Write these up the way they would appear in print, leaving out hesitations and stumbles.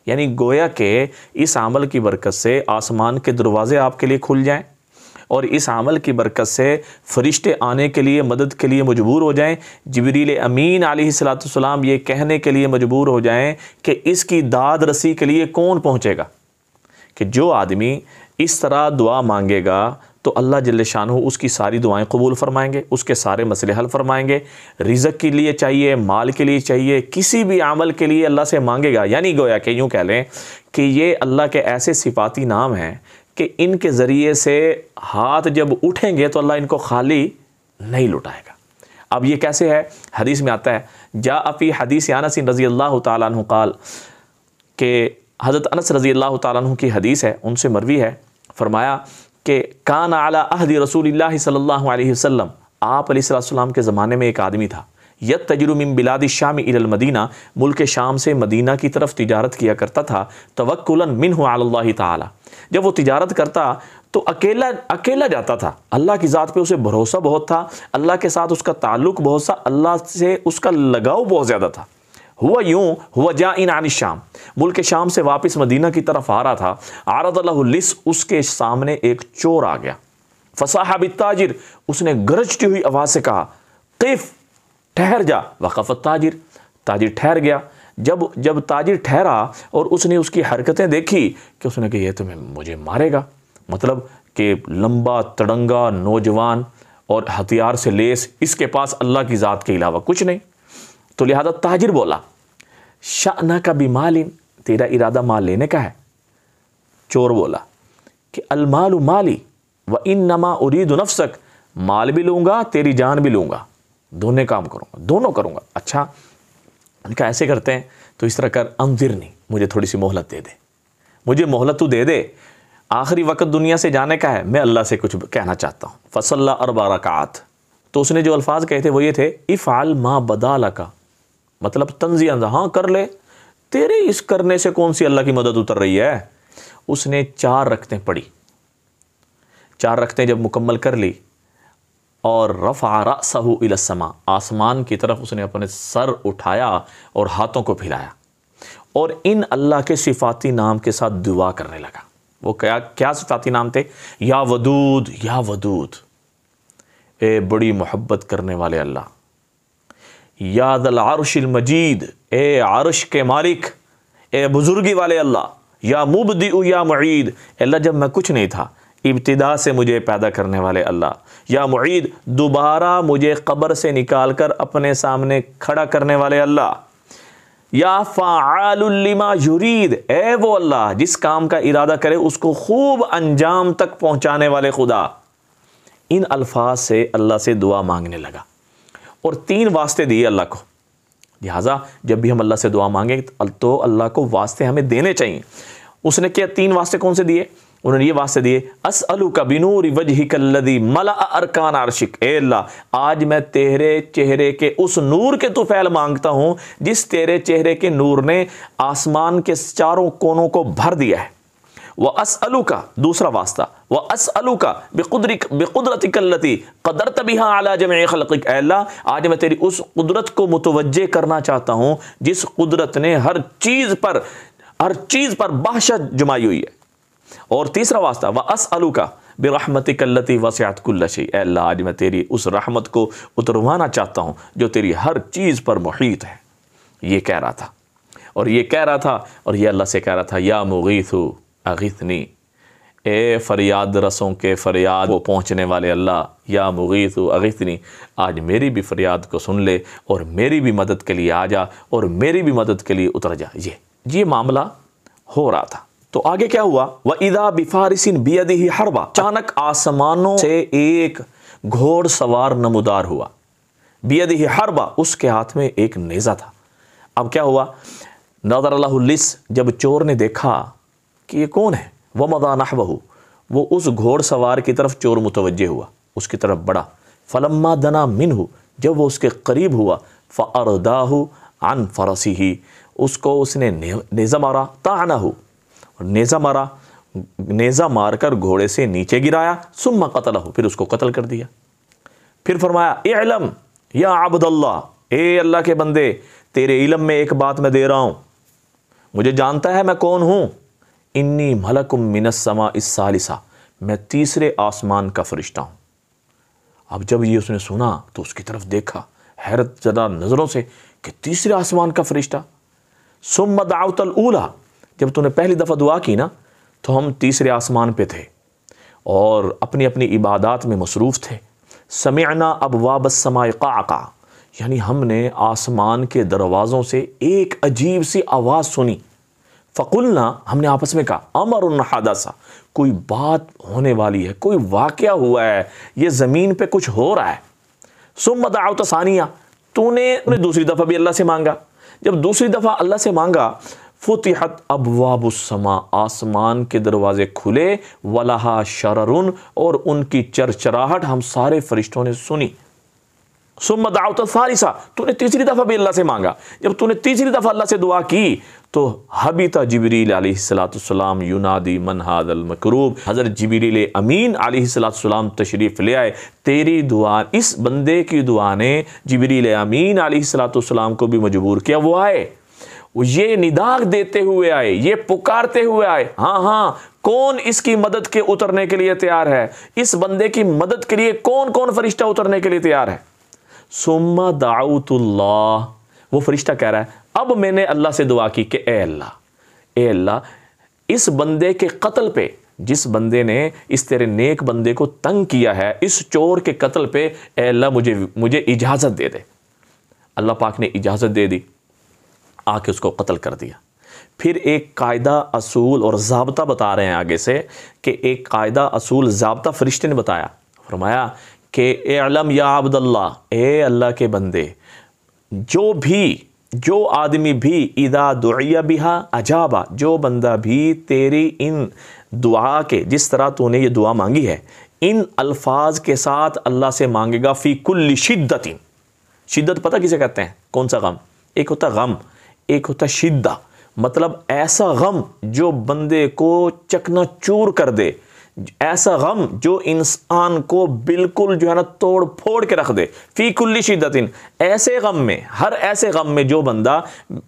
یعنی گویا کہ اس عمل کی برکت سے آسمان کے دروازے آپ کے لیے کھل جائیں، اور اس عمل کی برکت سے فرشتے آنے کے لیے مدد کے لیے مجبور ہو جائیں، جبریل امین علیہ الصلوۃ والسلام یہ کہنے کے لیے مجبور ہو جائیں کہ اس کی داد رسی کے لیے کون پہنچے گا، کہ جو آدمی اس طرح دعا مانگے گا تو اللہ جل شانہ اس کی ساری دعائیں قبول فرمائیں گے، اس کے سارے مسئلے حل فرمائیں گے۔ رزق کے لیے چاہیے، مال کے لیے چاہیے، کسی بھی عمل کے لیے اللہ سے مانگے گا، یعنی گویا کہ یوں کہہ لیں کہ یہ اللہ کے ایسے صفاتی نام ہیں کہ ان کے ذریعے سے ہاتھ جب اٹھیں گے تو اللہ ان کو خالی نہیں لٹائے گا۔ اب یہ کیسے ہے؟ حدیث میں آتا ہے، جاء فی حدیث انس رضی اللہ تعالیٰ عنہ قال، کہ حضرت انس رضی اللہ تعالیٰ عنہ کی حدیث ہے، ان سے مروی ہے، فرمایا کہ کان علی عہد رسول اللہ صلی اللہ علیہ وسلم، آپ علیہ السلام کے زمانے میں ایک آدمی تھا، یتجر من بلاد الشام الی المدینہ، ملک شام سے مدینہ کی طرف تجارت کیا کرتا تھا، توکلا منہ علی اللہ تعالی، جب وہ تجارت کرتا تو اکیلا جاتا تھا، اللہ کی ذات پہ اسے بھروسہ بہت تھا، اللہ کے ساتھ اس کا تعلق بہت سا، اللہ سے اس کا لگاؤ بہت زیادہ تھا۔ ہوا جائن عن الشام، ملک شام سے واپس مدینہ کی طرف آ رہا تھا، عرض له اللص، اس کے سامنے ایک چور آ گیا، فصاح بالتاجر، اس نے گرجتی ہوئی آواز سے کہا، قف، ٹھہر جا، وقف التاجر، تاجر ٹھہر گیا۔ جب تاجر ٹھہرا اور اس نے اس کی حرکتیں دیکھی کہ اس نے کہا یہ تو مجھے مارے گا، مطلب کہ لمبا تڑنگا نوجوان اور ہتھیار سے لیس، اس کے پاس اللہ کی ذات کے علاوہ کچھ نہیں، تو لہذا تاجر بولا، شأنک بمال، تیرا ارادہ مال لینے کا ہے؟ چور بولا کہ المال مالی وانما اريد نفسک، مال بھی لوں گا تیری جان بھی لوں گا، دونوں کام کروں گا، دونوں کروں گا۔ اچھا، ان کا ایسے کرتے ہیں تو اس طرح کر، انظرنی، مجھے تھوڑی سی مہلت دے دے، مجھے مہلت تو دے دے، آخری وقت دنیا سے جانے کا ہے، میں اللہ سے کچھ کہنا چاہتا ہوں۔ فصلی 4 رکعات، تو اس نے جو الفاظ کہے تھے وہ یہ تھے، افعل ما بدا لک، مطلب تنزیہ، ہاں کر لے، تیرے اس کرنے سے کون سی اللہ کی مدد اتر رہی ہے۔ اس نے 4 رکعتیں پڑھی، 4 رکعتیں جب مکمل کر لی، اور رفع رأسہ الی السماء، آسمان کی طرف اس نے اپنے سر اٹھایا اور ہاتھوں کو پھیلایا، اور ان اللہ کے صفاتی نام کے ساتھ دعا کرنے لگا۔ وہ کیا صفاتی نام تھے؟ یا ودود، یا ودود، اے بڑی محبت کرنے والے اللہ، یا ذا العرش المجید، اے عرش کے مالک، اے بزرگی والے اللہ، یا مبدئ یا معید، اللہ جب میں کچھ نہیں تھا ابتدا سے مجھے پیدا کرنے والے اللہ، یا معید، دوبارہ مجھے قبر سے نکال کر اپنے سامنے کھڑا کرنے والے اللہ، یا فعال لما یرید، اے وہ اللہ جس کام کا ارادہ کرے اس کو خوب انجام تک پہنچانے والے خدا۔ ان الفاظ سے اللہ سے دعا مانگنے لگا، اور 3 واسطے دیے اللہ کو۔ لہٰذا جب بھی ہم اللہ سے دعا مانگیں تو اللہ کو واسطے ہمیں دینے چاہیے۔ اس نے کیا 3 واسطے کون سے دیے؟ انہوں نے یہ واسطے دیے، اسألک بنور وجہک الذی ملأ ارکان عرشک، اے اللہ آج میں تیرے چہرے کے اس نور کے طفیل مانگتا ہوں جس تیرے چہرے کے نور نے آسمان کے 4 کونوں کو بھر دیا ہے۔ واسألک، دوسرا واسطہ، واسألک بقدرتک التی قدرت بها علی جميع خلقک، اے اللہ آج میں تیری اس قدرت کو متوجہ کرنا چاہتا ہوں جس قدرت نے ہر چیز پر بحشت جمائی ہوئی ہے۔ اور تیسرا واسطہ، واسألک برحمتک التی وسعت کل شیء، اے اللہ آج میں تیری اس رحمت کو اتروانا چاہتا ہوں جو تیری ہر چیز پر محیط ہے۔ یہ کہہ رہا تھا، اور یہ اللہ سے کہہ رہا تھا، یا مغیث اغثنی، اے فریاد رسوں کے فریاد کو پہنچنے والے اللہ، یا مغیث اغثنی، آج میری بھی فریاد کو سن لے اور میری بھی مدد کے لیے آ جا اور میری بھی مدد کے لیے اتر جا۔ یہ معاملہ ہو رہا تھا۔ تو آگے کیا ہوا؟ وَإِذَا بِفَارِسٍ بِيَدِهِ حَرْبًا، اچانک آسمانوں سے ایک گھوڑ سوار نمودار ہوا، بِيَدِهِ حَرْبًا، اس کے ہاتھ میں ایک نیزہ تھا۔ اب کیا ہوا؟ نظر اللہ اللص، جب چور نے دیکھا کہ یہ کون ہے، وَمَضَى نَحْوَهُ، وہ اس گھوڑ سوار کی طرف چور متوجہ ہوا، اس کی طرف بڑھا، فَلَمَّا دَنَا مِنْهُ، جب وہ اس کے قریب ہوا، فَأَرْدَاهُ عَنْ فَرَسِهِ، اس کو اس نے نیزہ مارا، طعنہ، نیزہ مارا، نیزہ مار کر گھوڑے سے نیچے گرایا، ثم قتلہ، پھر اس کو قتل کر دیا۔ پھر فرمایا، اعلم یا عبد اللہ، اے اللہ کے بندے تیرے علم میں ایک بات میں دے رہا ہوں، مجھے جانتا ہے میں کون ہوں، انی ملک من السماء الثالثہ، میں تیسرے آسمان کا فرشتہ ہوں۔ اب جب یہ اس نے سنا تو اس کی طرف دیکھا حیرت زدہ نظروں سے کہ تیسرے آسمان کا فرشتہ۔ ثم دعوت الاولی، جب تو نے پہلی دفعہ دعا کی نا تو ہم تیسرے آسمان پہ تھے اور اپنی اپنی عبادات میں مصروف تھے۔ سمعنا ابواب السماء قعقع، یعنی ہم نے آسمان کے دروازوں سے ایک عجیب سی آواز سنی۔ فقلنا، ہم نے آپس میں کہا، امر حدث، کوئی بات ہونے والی ہے، کوئی واقعہ ہوا ہے، یہ زمین پہ کچھ ہو رہا ہے۔ ثم دعوت ثانیہ، تو نے دوسری دفعہ بھی اللہ سے مانگا۔ جب دوسری دفعہ اللہ سے مانگا، فتحت ابواب السماء، آسمان کے دروازے کھلے، ولہا شررن، اور ان کی چرچراہٹ ہم سارے فرشتوں نے سنی۔ ثم دعوت الثالثہ، تو نے تیسری دفعہ بھی اللہ سے مانگا۔ جب تو نے تیسری دفعہ اللہ سے دعا کی تو حبیت جبریل علیہ السلام ینادی من ھذا المکروب، حضرت جبریل امین علیہ السلام تشریف لے آئے۔ تیری دعا، اس بندے کی دعا نے جبریل امین علیہ السلام کو بھی مجبور کیا، وہ آئے، یہ نداغ دیتے ہوئے آئے، یہ پکارتے ہوئے آئے، ہاں ہاں کون اس کی مدد کے اترنے کے لیے تیار ہے، اس بندے کی مدد کے لیے کون کون فرشتہ اترنے کے لیے تیار ہے۔ ثم دعوت اللہ، وہ فرشتہ کہہ رہا ہے اب میں نے اللہ سے دعا کی کہ اے اللہ اس بندے کے قتل پہ، جس بندے نے اس تیرے نیک بندے کو تنگ کیا ہے، اس چور کے قتل پہ اے اللہ مجھے اجازت دے دے۔ اللہ پاک نے اجازت دے دی، آ کے اس کو قتل کر دیا۔ پھر ایک قاعدہ اصول اور ضابطہ بتا رہے ہیں آگے سے کہ ایک قاعدہ اصول ضابطہ فرشتے نے بتایا، فرمایا کہ اعلم یا عبد اللہ، اے اللہ کے بندے، جو آدمی بھی اذا دعی بہا اجابا، جو بندہ بھی تیری ان دعا کے، جس طرح تو نے یہ دعا مانگی ہے، ان الفاظ کے ساتھ اللہ سے مانگے گا، فی کل شدت، شدت پتہ کسے کہتے ہیں، کون سا غم؟ ایک ہوتا غم، ایک ہوتا شدہ، مطلب ایسا غم جو بندے کو چکنا چور کر دے، ایسا غم جو انسان کو بالکل جو ہے نا توڑ پھوڑ کے رکھ دے۔ فی کل شدت، ایسے غم میں، ہر ایسے غم میں جو بندہ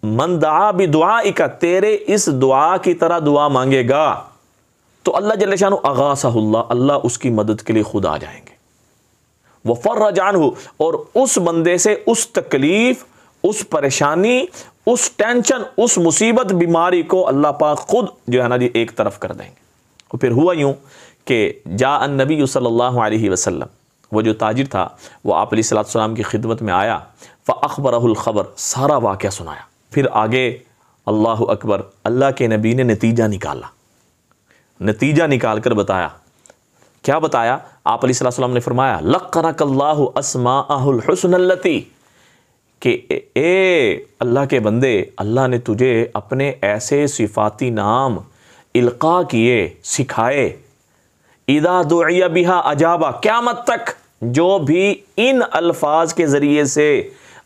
من دعا بدعائک، تیرے اس دعا کی طرح دعا مانگے گا تو اللہ جل شانہ اغاثہ اللہ، اللہ اس کی مدد کے لیے خود آ جائیں گے۔ وفرج عنہ، اور اس بندے سے اس تکلیف، اس پریشانی، اس ٹینشن، اس مصیبت، بیماری کو اللہ پاک خود جو ہے نا ایک طرف کر دیں گے۔ اور پھر ہوا یوں کہ جاء النبی صلی اللہ علیہ وسلم، وہ جو تاجر تھا وہ آپ علیہ السلام کی خدمت میں آیا، فاخبرہ الخبر، سارا واقعہ سنایا۔ پھر آگے اللہ اکبر، اللہ کے نبی نے نتیجہ نکالا، نتیجہ نکال کر بتایا۔ کیا بتایا؟ آپ علیہ السلام نے فرمایا لقنک اللہ اسماءہ الحسن التی، کہ اے اللہ کے بندے، اللہ نے تجھے اپنے ایسے صفاتی نام القاء کیے، سکھائے، اذا دعی بہا اجابا، قیامت تک جو بھی ان الفاظ کے ذریعے سے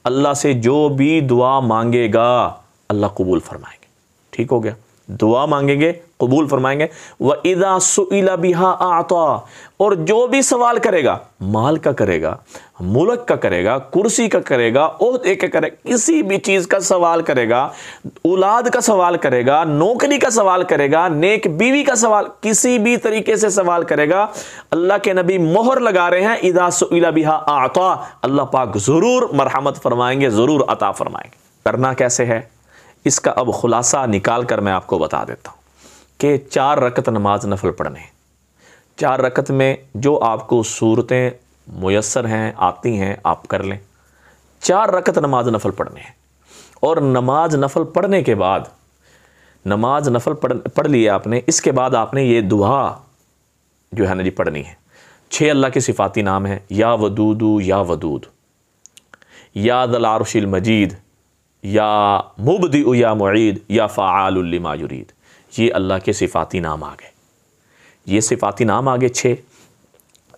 اللہ سے جو بھی دعا مانگے گا اللہ قبول فرمائیں گے۔ ٹھیک ہو گیا، دعا مانگیں گے قبول فرمائیں گے۔ وَإِذَا سُئِلَ بِهَا أَعْطَى، اور جو بھی سوال کرے گا، مال کا کرے گا، ملک کا کرے گا، کرسی کا کرے گا، عہدے کا کرے گا، کسی بھی چیز کا سوال کرے گا، اولاد کا سوال کرے گا، نوکری کا سوال کرے گا، نیک بیوی کا سوال، کسی بھی طریقے سے سوال کرے گا، اللہ کے نبی مہر لگا رہے ہیں اِذَا سُئِلَ بِهَا أَعْطَى، اللہ پاک ضرور مرحمت فرمائیں گے، ضرور عطا فرمائیں گے۔ کرنا کیسے ہے اس کا اب خلاصہ نکال کر میں آپ کو بتا دیتا ہوں کہ 4 رکعت نماز نفل پڑھنے ہیں۔ 4 رکعت میں جو آپ کو صورتیں میسر ہیں، آتی ہیں، آپ کر لیں۔ 4 رکعت نماز نفل پڑھنے ہیں، اور نماز نفل پڑھنے کے بعد، نماز نفل پڑھ لی آپ نے، اس کے بعد آپ نے یہ دعا جو ہے نا جی پڑھنی ہے۔ 6 اللہ کے صفاتی نام ہیں، یا ودود، یا ودود، یا ذی العرش المجید، یا مبدئ یا معید، یا فعال لما یرید۔ یہ اللہ کے صفاتی نام آگئے، یہ صفاتی نام آگے 6،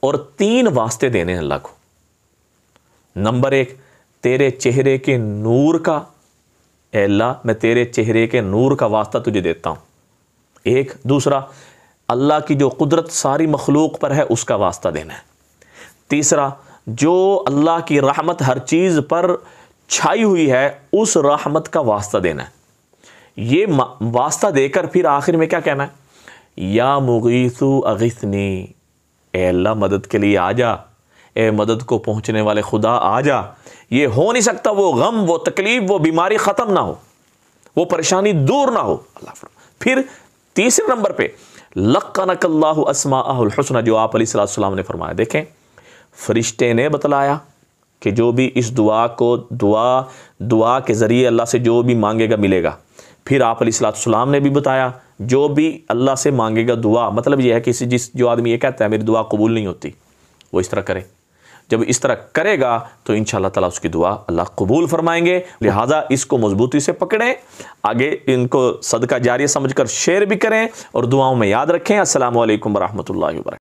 اور 3 واسطے دینے ہیں اللہ کو۔ نمبر 1، تیرے چہرے کے نور کا، اے اللہ میں تیرے چہرے کے نور کا واسطہ تجھے دیتا ہوں، ایک۔ دوسرا، اللہ کی جو قدرت ساری مخلوق پر ہے اس کا واسطہ دینا ہے۔ تیسرا، جو اللہ کی رحمت ہر چیز پر چھائی ہوئی ہے اس رحمت کا واسطہ دینا ہے۔ یہ واسطہ دے کر پھر آخر میں کیا کہنا ہے؟ یا مغیثو اغثنی، اے اللہ مدد کے لیے آ جا، اے مدد کو پہنچنے والے خدا آ جا۔ یہ ہو نہیں سکتا وہ غم، وہ تکلیف، وہ بیماری ختم نہ ہو، وہ پریشانی دور نہ ہو۔ اللہ پھر تیسرے نمبر پہ لقنک اللہ اسماءہ الحسنی، جو آپ علیہ السلام نے فرمایا۔ دیکھیں فرشتے نے بتلایا کہ جو بھی اس دعا کو دعا کے ذریعے اللہ سے جو بھی مانگے گا ملے گا۔ پھر آپ علیہ السلام نے بھی بتایا جو بھی اللہ سے مانگے گا دعا، مطلب یہ ہے کہ جو آدمی یہ کہتا ہے میری دعا قبول نہیں ہوتی، وہ اس طرح کرے۔ جب اس طرح کرے گا تو انشاءاللہ تعالیٰ اس کی دعا اللہ قبول فرمائیں گے۔ لہٰذا اس کو مضبوطی سے پکڑیں، آگے ان کو صدقہ جاریہ سمجھ کر شیئر بھی کریں اور دعاؤں میں یاد رکھیں۔ السلام علیکم ورحمۃ اللہ وبرکاتہ۔